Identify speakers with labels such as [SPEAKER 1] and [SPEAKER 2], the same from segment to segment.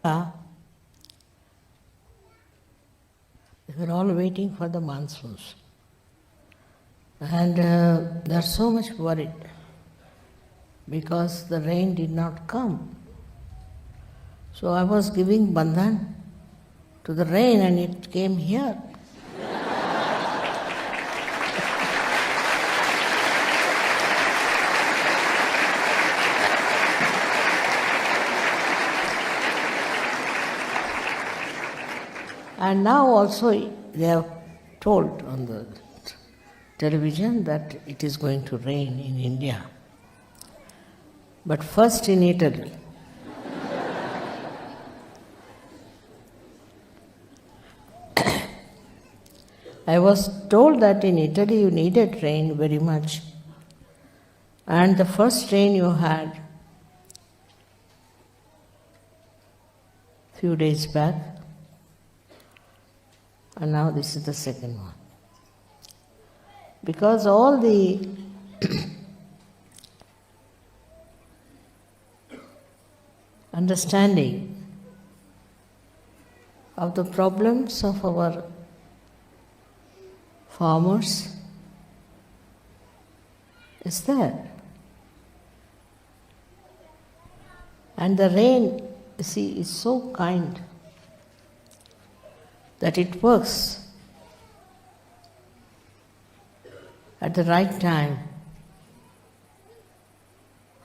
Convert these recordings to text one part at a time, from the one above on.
[SPEAKER 1] They were all waiting for the monsoons. And they are so much worried because the rain did not come. So I was giving bandhan to the rain and it came here. And now also they have told on the television that it is going to rain in India. But first in Italy. I was told that in Italy you needed rain very much. And the first rain you had few days back, and now this is the second one. Because all the understanding of the problems of our farmers is there. And the rain, you see, is so kind that it works at the right time.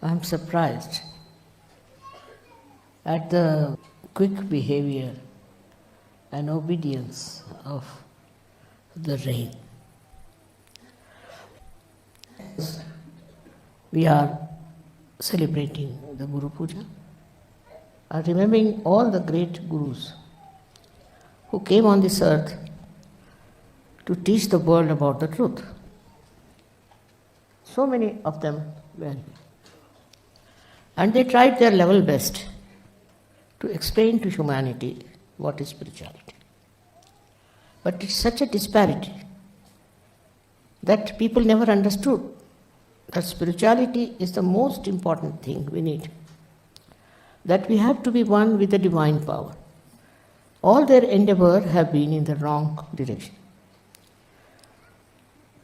[SPEAKER 1] I'm surprised at the quick behavior and obedience of the rain. We are celebrating the Guru Puja, remembering all the great Gurus who came on this earth to teach the world about the truth. So many of them were. And they tried their level best to explain to humanity what is spirituality. But it's such a disparity that people never understood that spirituality is the most important thing we need. That we have to be one with the divine power. All their endeavor have been in the wrong direction.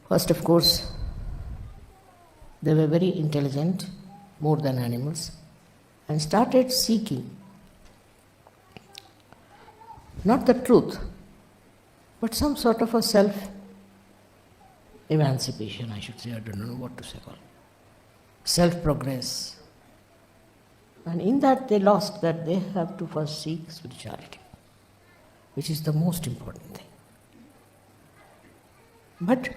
[SPEAKER 1] First, of course, they were very intelligent, more than animals, and started seeking not the truth, but some sort of a self-emancipation, I should say. I don't know what to say called. Self-progress. And in that they lost that they have to first seek spirituality, which is the most important thing. But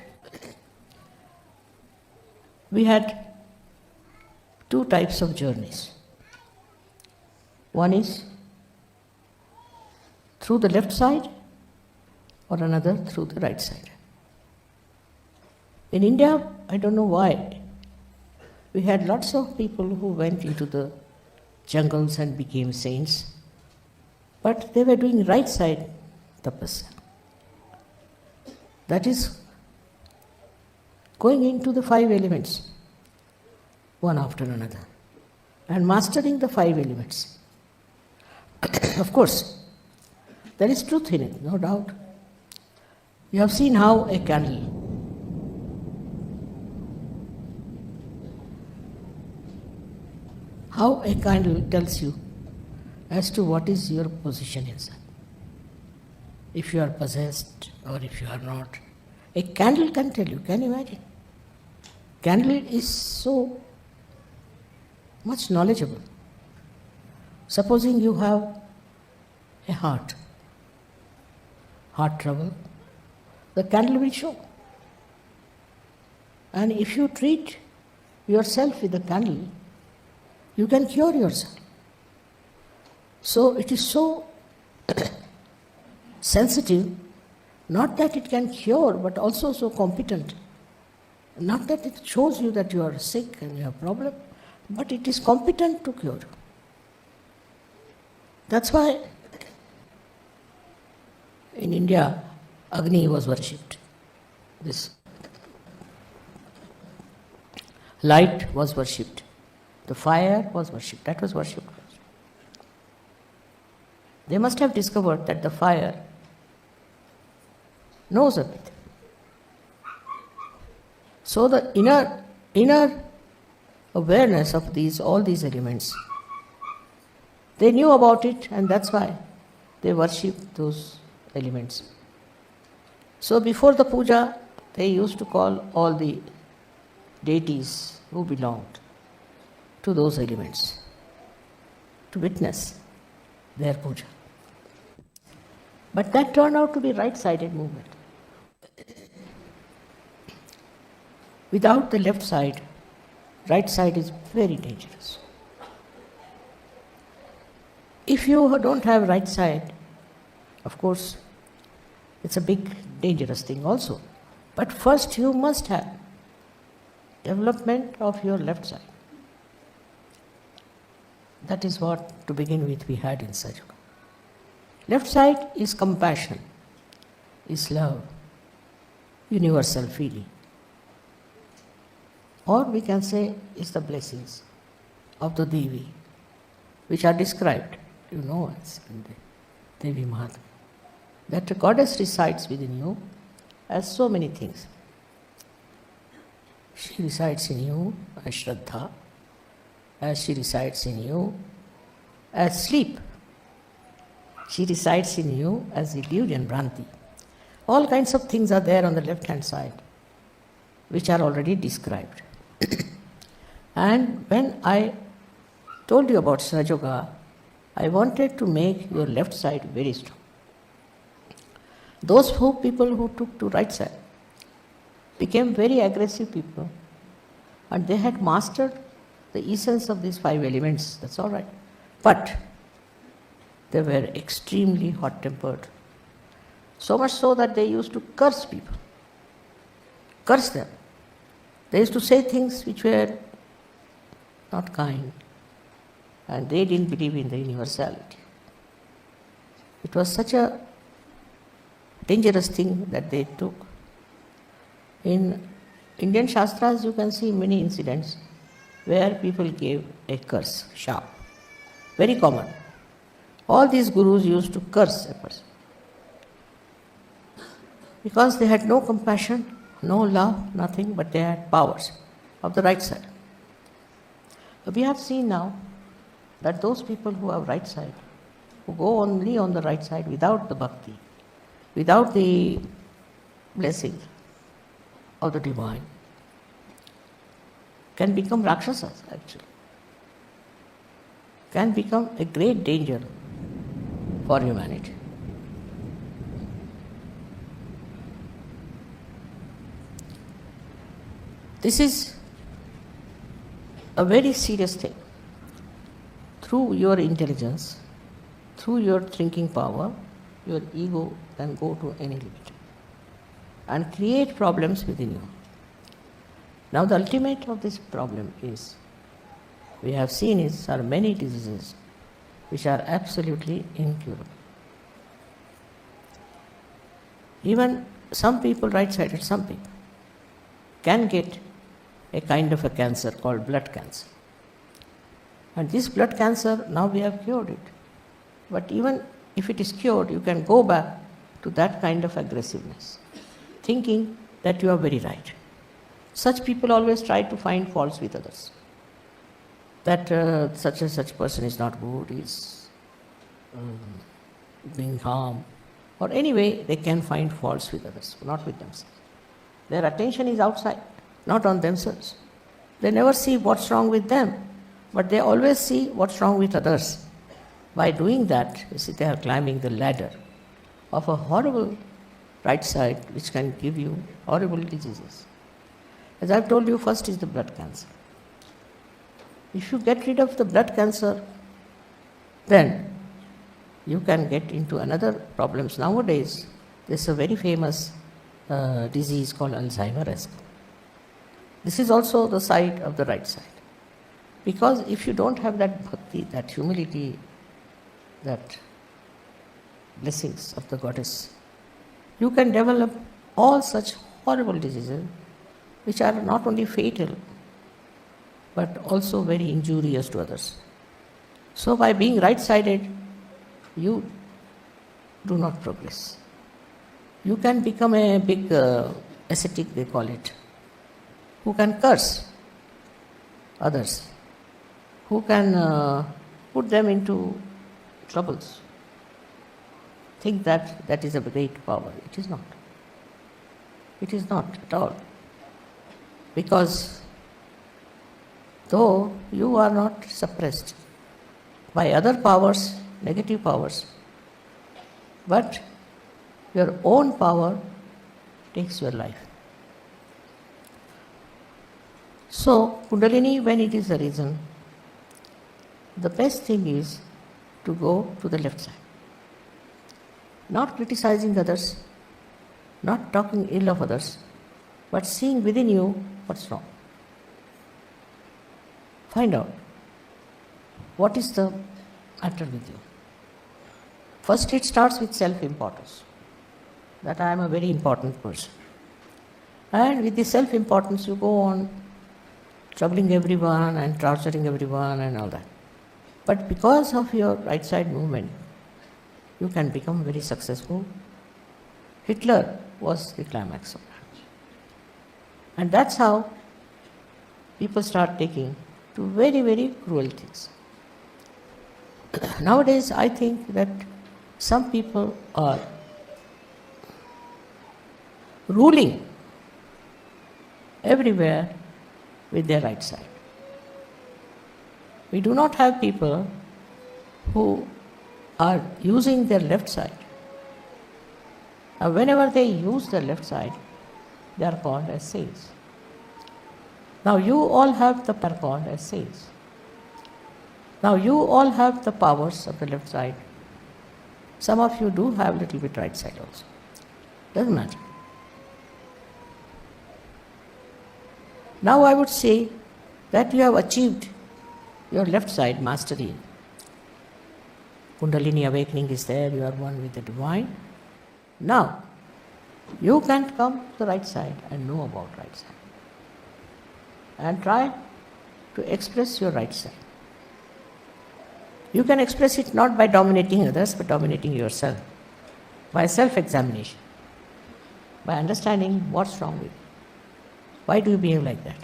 [SPEAKER 1] we had two types of journeys. One is through the left side or another through the right side. In India, I don't know why, we had lots of people who went into the jungles and became saints, but they were doing right side tapasya. That is going into the 5 elements, one after another, and mastering the 5 elements. Of course, there is truth in it, no doubt. You have seen how a candle tells you as to what is your position inside. If you are possessed or if you are not. A candle can tell you, can you imagine? Candle is so much knowledgeable. Supposing you have a heart trouble, the candle will show. And if you treat yourself with the candle, you can cure yourself. So it is so sensitive, not that it can cure, but also so competent. Not that it shows you that you are sick and you have a problem, but it is competent to cure. That's why in India, Agni was worshipped. This light was worshipped. The fire was worshipped. That was worshipped. They must have discovered that the fire knows everything. So the inner awareness of all these elements, they knew about it, and that's why they worshipped those elements. So before the puja, they used to call all the deities who belonged to those elements to witness their puja. But that turned out to be right-sided movement. Without the left side, right side is very dangerous. If you don't have right side, of course, it's a big dangerous thing also. But first you must have development of your left side. That is what, to begin with, we had in Sajoga. Left side is compassion, is love, universal feeling. Or we can say is the blessings of the Devi, which are described, you know, as in the Devi Mahatma. That the goddess resides within you as so many things. She resides in you as Shraddha, as she resides in you as sleep. She resides in you as illusion, Bhranti. All kinds of things are there on the left-hand side, which are already described. And when I told you about Sajoga, I wanted to make your left side very strong. Those people who took to right side became very aggressive people, and they had mastered the essence of these 5 elements, that's all right. But they were extremely hot-tempered, so much so that they used to curse people, curse them. They used to say things which were not kind, and they didn't believe in the universality. It was such a dangerous thing that they took. In Indian Shastras, you can see many incidents where people gave a curse, sharp, very common. All these gurus used to curse a person because they had no compassion, no love, nothing, but they had powers of the right side. We have seen now that those people who have right side, who go only on the right side without the bhakti, without the blessing of the divine, can become Rakshasas actually, can become a great danger for humanity. This is a very serious thing. Through your intelligence, through your thinking power, your ego can go to any limit and create problems within you. Now the ultimate of this problem is, we have seen are many diseases which are absolutely incurable. Even some people, right-sided, some people can get a kind of a cancer called blood cancer. And this blood cancer, now we have cured it. But even if it is cured, you can go back to that kind of aggressiveness, thinking that you are very right. Such people always try to find faults with others. That such and such person is not good, is being harmed. Or anyway, they can find faults with others, not with themselves. Their attention is outside, not on themselves. They never see what's wrong with them, but they always see what's wrong with others. By doing that, you see, they are climbing the ladder of a horrible right side which can give you horrible diseases. As I've told you, first is the blood cancer. If you get rid of the blood cancer, then you can get into another problems. Nowadays, there's a very famous disease called Alzheimer's. This is also the side of the right side. Because if you don't have that bhakti, that humility, that blessings of the goddess, you can develop all such horrible diseases which are not only fatal but also very injurious to others. So by being right-sided, you do not progress. You can become a big ascetic, they call it, who can curse others, who can put them into troubles. Think that that is a great power. It is not. It is not at all. Because though you are not suppressed by other powers, negative powers, but your own power takes your life. So, Kundalini, when it is arisen, the best thing is to go to the left side. Not criticizing others, not talking ill of others, but seeing within you what's wrong. Find out what is the matter with you. First, it starts with self-importance, that I am a very important person. And with the self-importance, you go on troubling everyone and torturing everyone and all that. But because of your right side movement, you can become very successful. Hitler was the climax of that. And that's how people start taking to very, very cruel things. Nowadays, I think that some people are ruling everywhere with their right side. We do not have people who are using their left side. And whenever they use their left side, they are called as saints. Now you all have the power called as saints. Now you all have the powers of the left side. Some of you do have a little bit right side also. Doesn't matter. Now I would say that you have achieved your left side mastery. Kundalini awakening is there, you are one with the divine. Now, you can come to the right side and know about right side. And try to express your right side. You can express it not by dominating others, but dominating yourself. By self-examination. By understanding what's wrong with you. Why do you behave like that?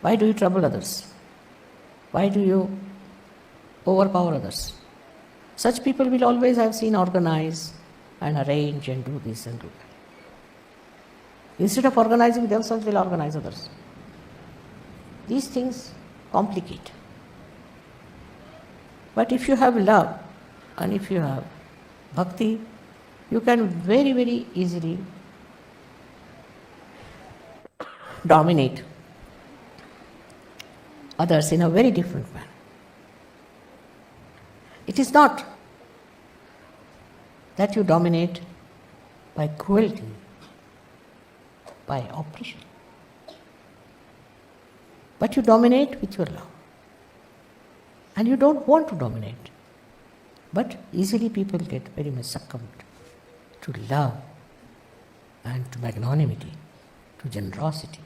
[SPEAKER 1] Why do you trouble others? Why do you overpower others? Such people will always, I have seen, organize and arrange and do this and do that. Instead of organizing themselves, they'll organize others. These things complicate. But if you have love and if you have bhakti, you can very, very easily dominate others in a very different manner. It is not that you dominate by cruelty, by oppression, but you dominate with your love. And you don't want to dominate, but easily people get very much succumbed to love and to magnanimity, to generosity.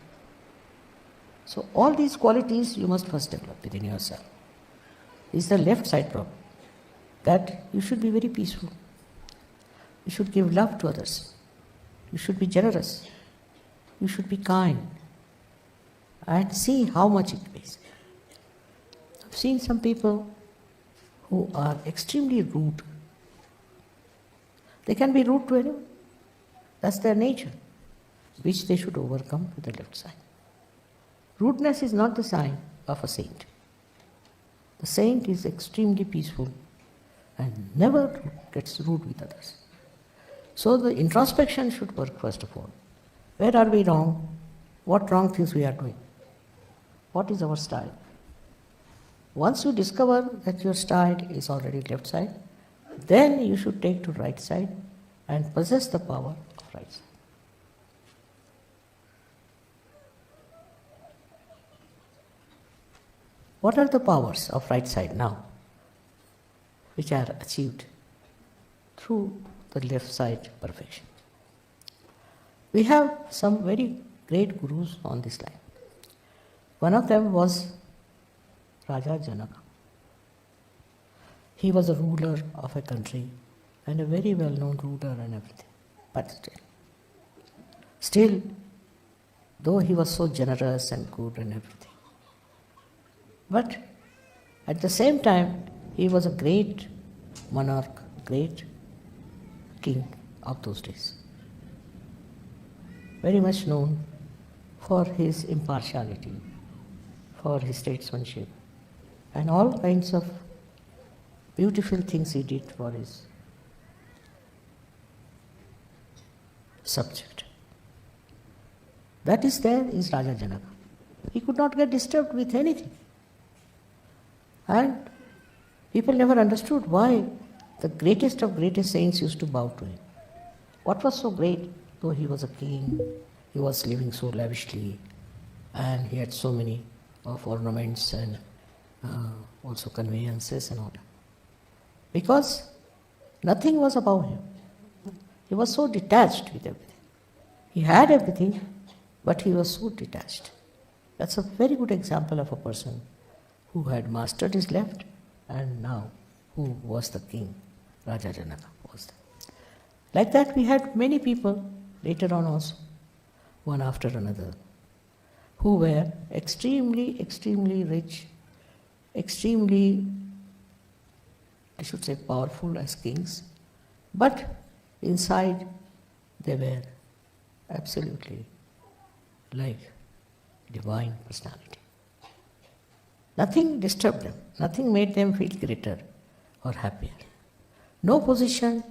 [SPEAKER 1] So all these qualities you must first develop within yourself. It's the left side problem, that you should be very peaceful. You should give love to others. You should be generous. You should be kind. And see how much it pays. I've seen some people who are extremely rude. They can be rude to anyone. That's their nature, which they should overcome with the left side. Rudeness is not the sign of a saint. The saint is extremely peaceful and never gets rude with others. So the introspection should work first of all. Where are we wrong? What wrong things we are doing? What is our style? Once you discover that your style is already left side, then you should take to right side and possess the power of right side. What are the powers of right side now, which are achieved through the left side perfection? We have some very great gurus on this line. One of them was Raja Janaka. He was a ruler of a country and a very well-known ruler and everything. But still, though he was so generous and good and everything, but at the same time, he was a great monarch, great king of those days. Very much known for his impartiality, for his statesmanship, and all kinds of beautiful things he did for his subject. That is there is Raja Janaka. He could not get disturbed with anything. And people never understood why the greatest of greatest saints used to bow to him. What was so great? Though he was a king, he was living so lavishly, and he had so many of ornaments and also conveyances and all that. Because nothing was above him. He was so detached with everything. He had everything, but he was so detached. That's a very good example of a person who had mastered his left and now who was the king. Raja Janaka was there. Like that we had many people later on also, one after another, who were extremely, extremely rich, extremely, I should say, powerful as kings, but inside they were absolutely like divine personality. Nothing disturbed them, nothing made them feel greater or happier. No position,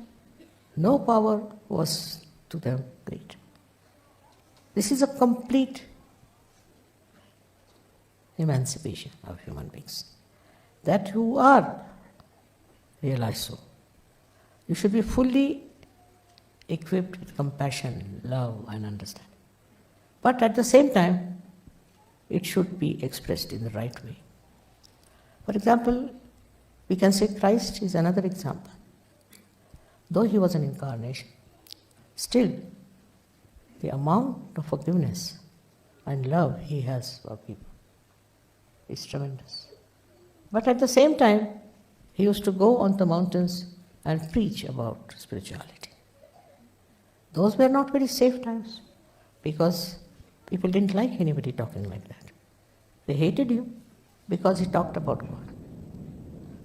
[SPEAKER 1] no power was to them great. This is a complete emancipation of human beings. That you are realized so. You should be fully equipped with compassion, love and understanding. But at the same time, it should be expressed in the right way. For example, we can say Christ is another example. Though he was an incarnation, still the amount of forgiveness and love he has for people is tremendous. But at the same time, he used to go on the mountains and preach about spirituality. Those were not very safe times because people didn't like anybody talking like that. They hated him because he talked about God.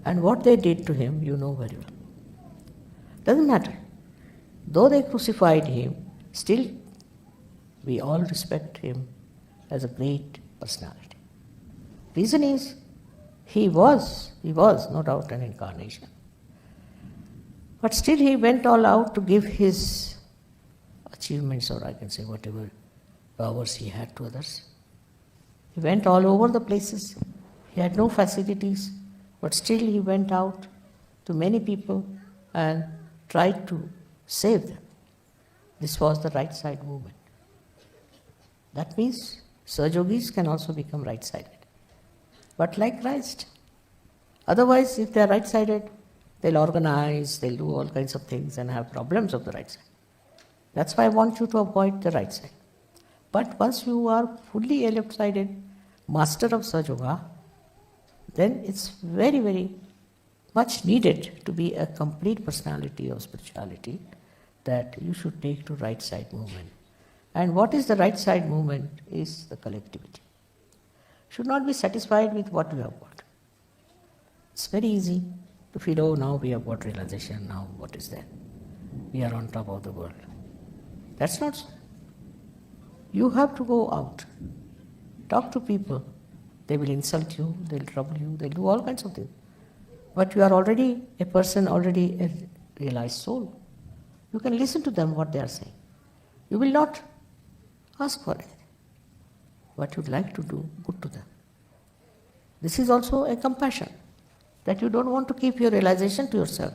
[SPEAKER 1] And what they did to him, you know very well. Doesn't matter. Though they crucified him, still we all respect him as a great personality. Reason is, he was no doubt an incarnation. But still he went all out to give his achievements, or I can say whatever powers he had to others. He went all over the places. He had no facilities, but still he went out to many people and tried to save them. This was the right side movement. That means Sahajogis can also become right-sided. But like Christ. Otherwise, if they are right-sided, they'll organize, they'll do all kinds of things and have problems of the right side. That's why I want you to avoid the right side. But once you are fully a left-sided master of Sahaja, then it's very, very much needed to be a complete personality of spirituality that you should take to right side movement. And what is the right side movement is the collectivity. Should not be satisfied with what we have got. It's very easy to feel, oh, now we have got realization, now what is there? We are on top of the world. That's not so. You have to go out, talk to people. They will insult you, they'll trouble you, they'll do all kinds of things. But you are already a person, already a realized soul. You can listen to them, what they are saying. You will not ask for anything, but you'd like to do good to them. This is also a compassion, that you don't want to keep your realization to yourself,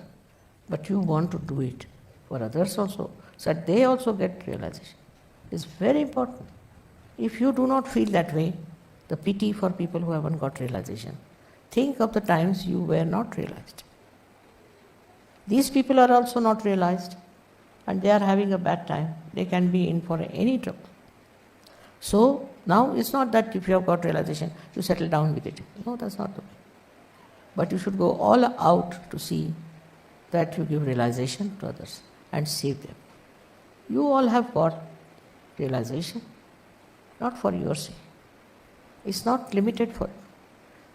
[SPEAKER 1] but you want to do it for others also, so that they also get realization. It's very important. If you do not feel that way, the pity for people who haven't got realization, think of the times you were not realized. These people are also not realized and they are having a bad time. They can be in for any trouble. So now it's not that if you have got realization, you settle down with it. No, that's not the way. But you should go all out to see that you give realization to others and save them. You all have got realization, not for your sake. It's not limited for you,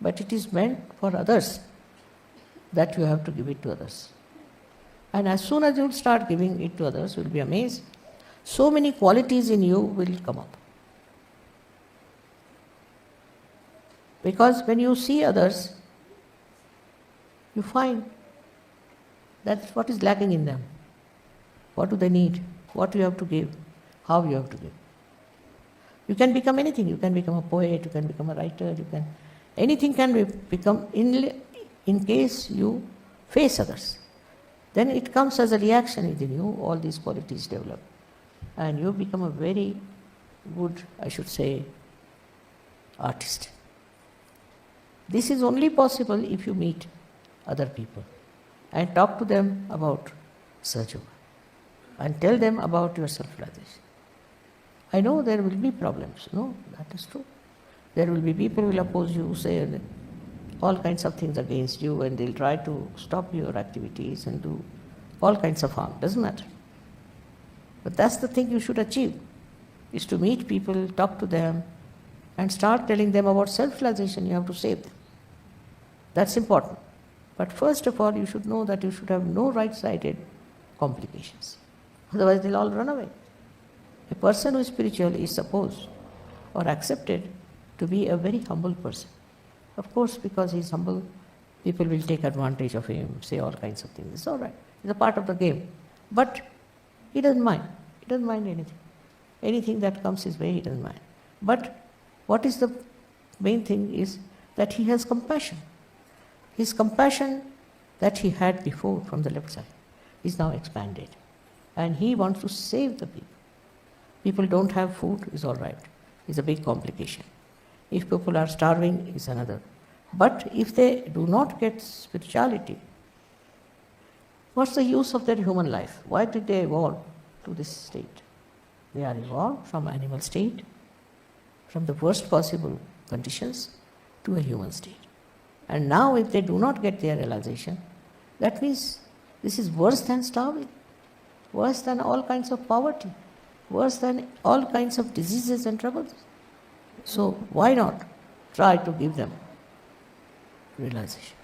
[SPEAKER 1] but it is meant for others, that you have to give it to others. And as soon as you start giving it to others, you will be amazed. So many qualities in you will come up. Because when you see others, you find that's what is lacking in them. What do they need? What you have to give? How you have to give? You can become anything. You can become a poet, you can become a writer, anything can become in case you face others. Then it comes as a reaction within you, all these qualities develop. And you become a very good, I should say, artist. This is only possible if you meet other people and talk to them about Sahaja Yoga and tell them about your self-realization. I know there will be problems. No, that is true. There will be people who will oppose you, say all kinds of things against you, and they'll try to stop your activities and do all kinds of harm. Doesn't matter. But that's the thing you should achieve, is to meet people, talk to them, and start telling them about self-realization. You have to save them. That's important. But first of all, you should know that you should have no right-sided complications. Otherwise, they'll all run away. A person who is spiritual is supposed or accepted to be a very humble person. Of course, because he's humble, people will take advantage of him, say all kinds of things. It's all right. It's a part of the game. But he doesn't mind. He doesn't mind anything. Anything that comes his way, he doesn't mind. But what is the main thing is that he has compassion. His compassion that he had before from the left side is now expanded. And he wants to save the people. People don't have food is all right. It's a big complication. If people are starving is another. But if they do not get spirituality, what's the use of their human life? Why did they evolve to this state? They are evolved from animal state, from the worst possible conditions, to a human state. And now if they do not get their realization, that means this is worse than starving, worse than all kinds of poverty, worse than all kinds of diseases and troubles. So why not try to give them realization?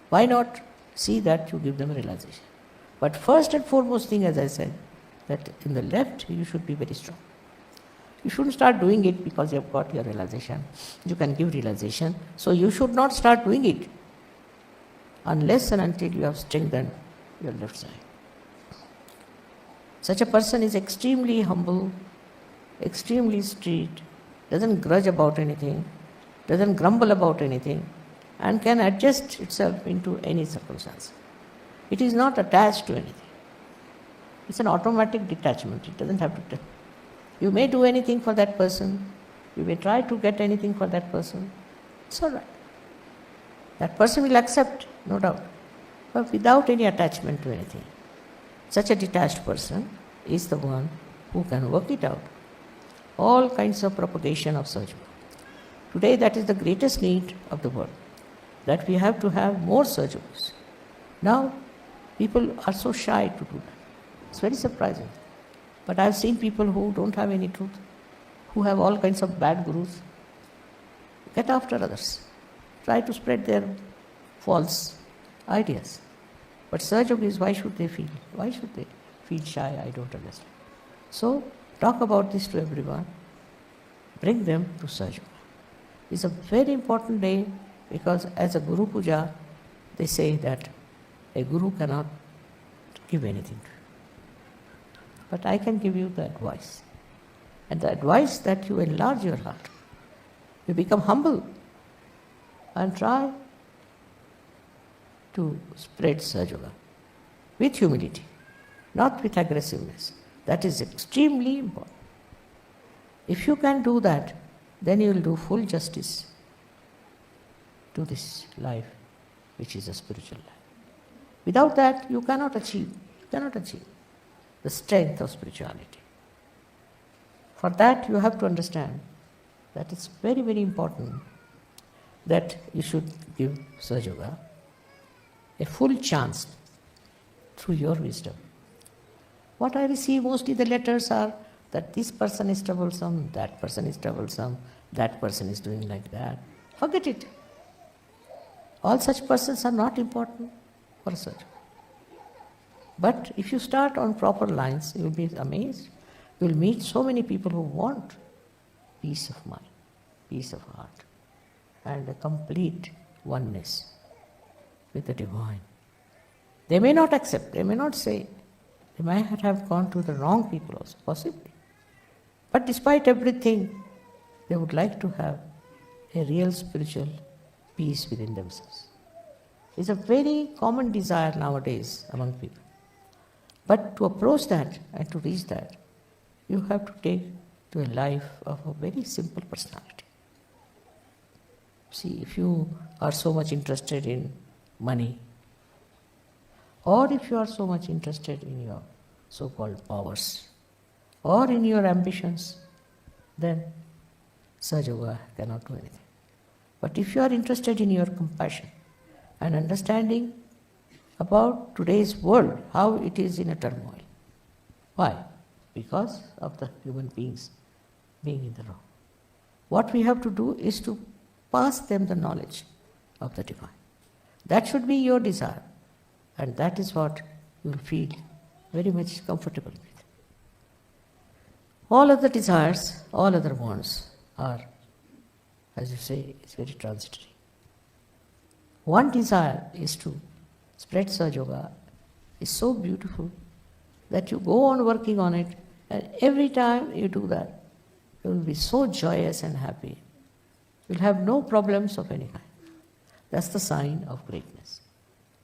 [SPEAKER 1] Why not see that you give them realization? But first and foremost thing, as I said, that in the left you should be very strong. You shouldn't start doing it because you have got your realization. You can give realization. So you should not start doing it unless and until you have strengthened your left side. Such a person is extremely humble, extremely straight, doesn't grudge about anything, doesn't grumble about anything, and can adjust itself into any circumstance. It is not attached to anything. It's an automatic detachment. It doesn't have to. You may do anything for that person. You may try to get anything for that person. It's all right. That person will accept, no doubt, but without any attachment to anything. Such a detached person is the one who can work it out. All kinds of propagation of Sahaja Yoga. Today that is the greatest need of the world, that we have to have more Sahaja Yogas. Now people are so shy to do that. It's very surprising. But I have seen people who don't have any truth, who have all kinds of bad gurus. Get after others. Try to spread their false ideas. But Sahaja Yogis, why should they feel? Why should they feel shy? I don't understand. So, talk about this to everyone. Bring them to Sahaja Yoga. It's a very important day because as a Guru Puja, they say that a Guru cannot give anything to you. But I can give you the advice. And the advice that you enlarge your heart. You become humble and try to spread Sahaja Yoga with humility, not with aggressiveness. That is extremely important. If you can do that, then you will do full justice to this life, which is a spiritual life. Without that, you cannot achieve the strength of spirituality. For that, you have to understand that it's very, very important that you should give Sahaja Yoga a full chance through your wisdom. What I receive mostly the letters are that this person is troublesome, that person is troublesome, that person is doing like that. Forget it. All such persons are not important for such. But if you start on proper lines, you will be amazed. You will meet so many people who want peace of mind, peace of heart, and a complete oneness with the divine. They may not accept, they may not say, they might have gone to the wrong people also, possibly. But despite everything, they would like to have a real spiritual peace within themselves. It's a very common desire nowadays among people. But to approach that and to reach that, you have to take to a life of a very simple personality. See, if you are so much interested in money, or if you are so much interested in your so-called powers, or in your ambitions, then Sahaja Yoga cannot do anything. But if you are interested in your compassion and understanding about today's world, how it is in a turmoil. Why? Because of the human beings being in the wrong. What we have to do is to pass them the knowledge of the divine. That should be your desire, and that is what you will feel very much comfortable with. All other desires, all other wants are, as you say, it's very transitory. One desire is to spread Sahaja Yoga. Is so beautiful that you go on working on it, and every time you do that, you will be so joyous and happy. You will have no problems of any kind. That's the sign of greatness,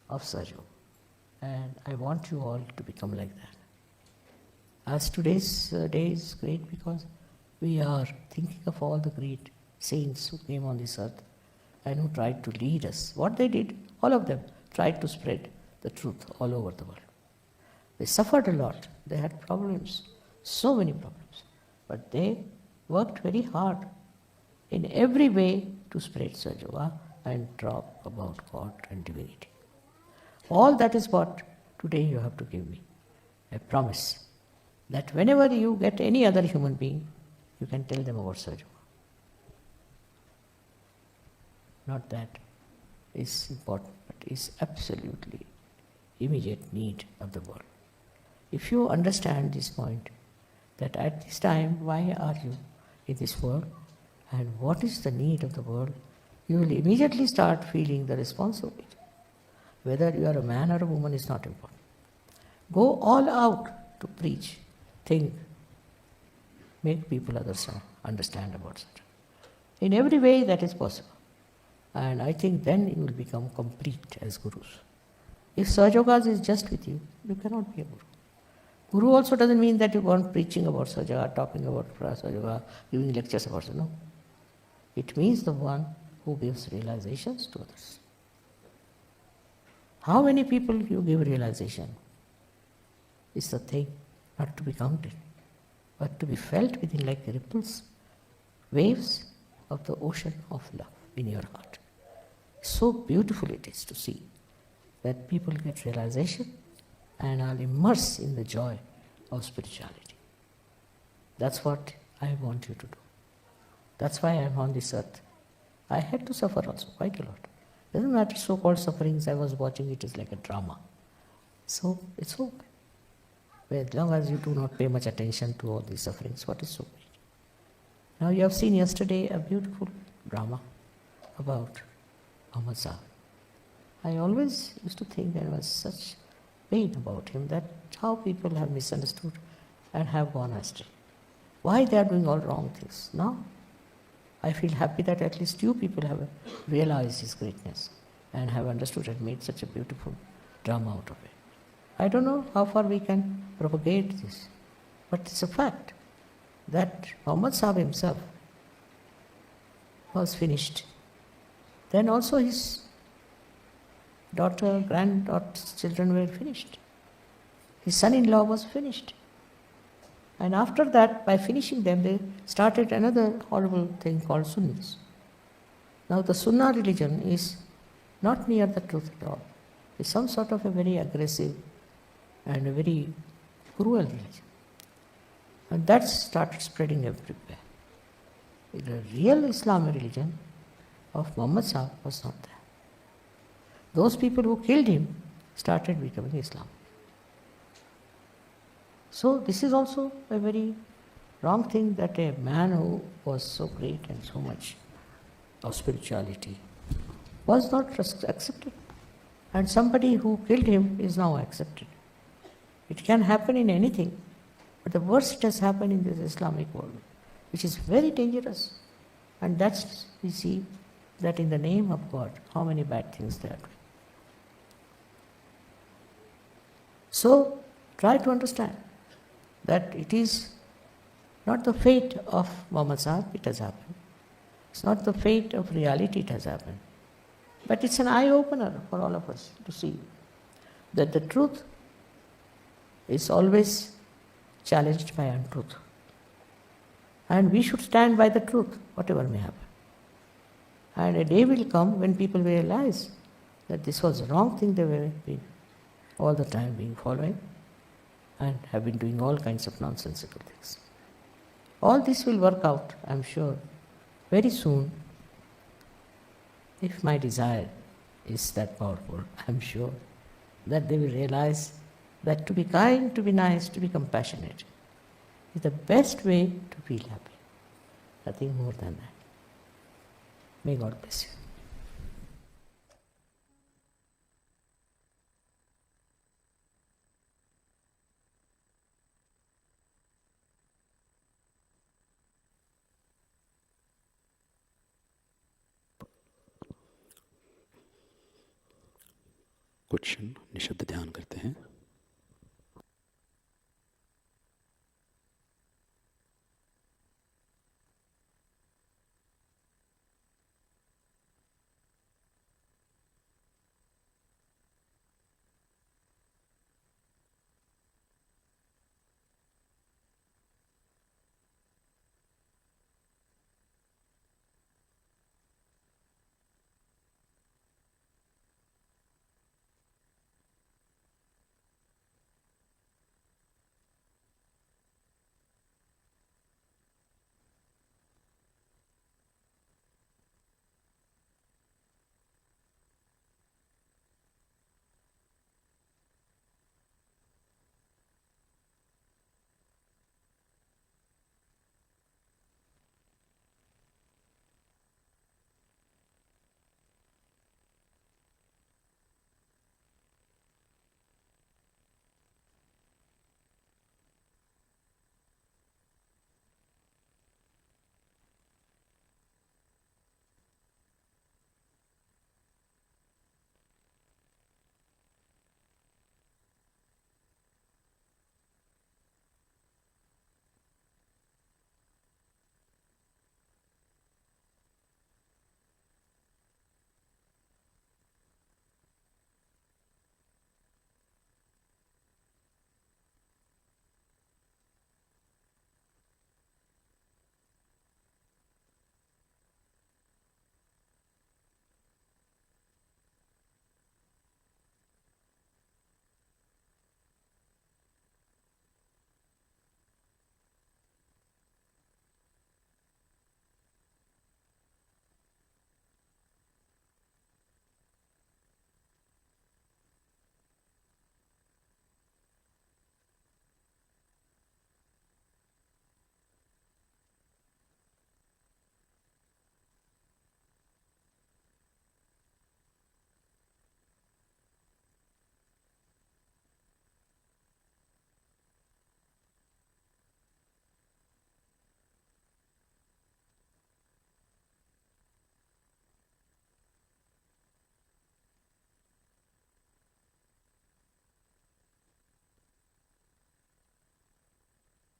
[SPEAKER 1] of Sahaja Yoga. And I want you all to become like that. As today's day is great because we are thinking of all the great saints who came on this earth and who tried to lead us. What they did, all of them tried to spread the truth all over the world. They suffered a lot. They had problems, so many problems. But they worked very hard in every way to spread Sahaja Yoga and talk about God and divinity. All that is what today you have to give me, a promise that whenever you get any other human being, you can tell them about Sahaja Yoga. Not that is important, but is absolutely immediate need of the world. If you understand this point, that at this time, why are you in this world and what is the need of the world, you will immediately start feeling the responsibility. Whether you are a man or a woman is not important. Go all out to preach, think, make people understand about it. In every way that is possible. And I think then you will become complete as gurus. If Sahaja Yoga is just with you, you cannot be a guru. Guru also doesn't mean that you go on preaching about Sahaja Yoga, talking about Sahaja Yoga, giving lectures about it. No. It means the one who gives realizations to others. How many people you give realization is the thing not to be counted, but to be felt within like ripples, waves of the ocean of love in your heart. So beautiful it is to see that people get realization and are immersed in the joy of spirituality. That's what I want you to do. That's why I am on this earth. I had to suffer also quite a lot. Doesn't matter so-called sufferings, I was watching it as like a drama. So it's okay. As long as you do not pay much attention to all these sufferings, what is so great? Now you have seen yesterday a beautiful drama about Muhammad Sahib. I always used to think there was such pain about him, that how people have misunderstood and have gone astray. Why they are doing all wrong things. Now I feel happy that at least you people have realized his greatness and have understood and made such a beautiful drama out of it. I don't know how far we can propagate this, but it's a fact that Muhammad Sahib himself was finished. Then also his daughter, granddaughter's children were finished. His son-in-law was finished. And after that, by finishing them, they started another horrible thing called Sunnis. Now the Sunnah religion is not near the truth at all. It's some sort of a very aggressive and a very cruel religion. And that started spreading everywhere. The real Islamic religion of Muhammad Sahib was not there. Those people who killed him started becoming Islam. So this is also a very wrong thing, that a man who was so great and so much of spirituality was not accepted. And somebody who killed him is now accepted. It can happen in anything, but the worst has happened in this Islamic world, which is very dangerous. And that's, we see that in the name of God, how many bad things they are doing. So, try to understand that it is not the fate of Muhammad Sahib, it has happened. It's not the fate of reality, it has happened. But it's an eye-opener for all of us to see that the truth is always challenged by untruth. And we should stand by the truth, whatever may happen. And a day will come when people will realize that this was the wrong thing they were all the time being following and have been doing all kinds of nonsensical things. All this will work out, I'm sure, very soon. If my desire is that powerful, I'm sure that they will realize that to be kind, to be nice, to be compassionate is the best way to feel happy. Nothing more than that. May God bless you.
[SPEAKER 2] कुछ क्षण निशब्द ध्यान करते हैं.